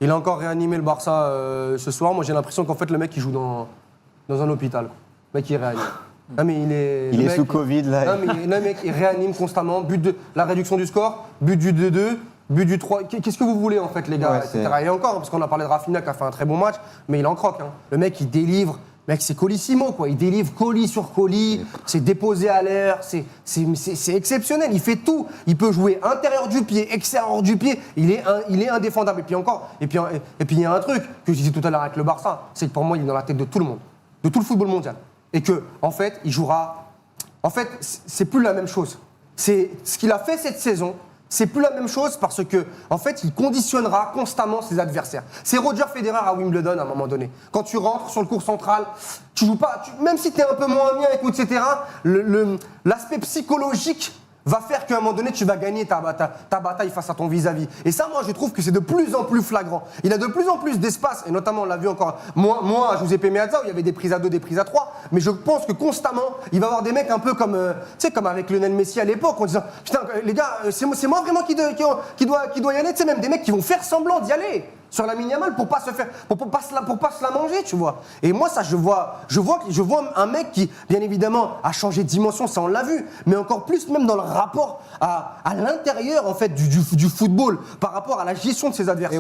Il a encore réanimé le Barça ce soir. Moi, j'ai l'impression qu'en fait, le mec, il joue dans un hôpital. Le mec, il réanime. Non, mais il est sous Covid, là. Non, mais le mec, il réanime constamment. But de la réduction du score, but du 2-2, but du 3. Qu'est-ce que vous voulez, en fait, les gars, etc. Et encore, parce qu'on a parlé de Rafinha qui a fait un très bon match, mais il en croque. Hein. Le mec, il délivre. Mec, c'est colissimo, quoi. Il délivre colis sur colis, c'est déposé à l'air, c'est exceptionnel. Il fait tout. Il peut jouer intérieur du pied, extérieur du pied. Il est indéfendable. Et puis il y a un truc que je disais tout à l'heure avec le Barça, c'est que pour moi, il est dans la tête de tout le monde, de tout le football mondial. Et que, en fait, il jouera. En fait, c'est plus la même chose. C'est ce qu'il a fait cette saison. C'est plus la même chose parce que, en fait, il conditionnera constamment ses adversaires. C'est Roger Federer à Wimbledon à un moment donné. Quand tu rentres sur le court central, tu joues pas, même si tu es un peu moins bien, etc., l'aspect psychologique va faire qu'à un moment donné, tu vas gagner ta bataille face à ton vis-à-vis. Et ça, moi, je trouve que c'est de plus en plus flagrant. Il a de plus en plus d'espace, et notamment, on l'a vu encore, moi à Giuseppe Meazza, où il y avait des prises à 2, des prises à 3, mais je pense que constamment, il va y avoir des mecs un peu comme, tu sais, comme avec Lionel Messi à l'époque, en disant, putain, les gars, c'est moi vraiment qui doit y aller, tu sais, même des mecs qui vont faire semblant d'y aller sur la Yamal pour pas se la manger, tu vois. Et moi, ça, je vois un mec qui, bien évidemment, a changé de dimension, ça on l'a vu, mais encore plus même dans le rapport à l'intérieur, en fait, du football, par rapport à la gestion de ses adversaires.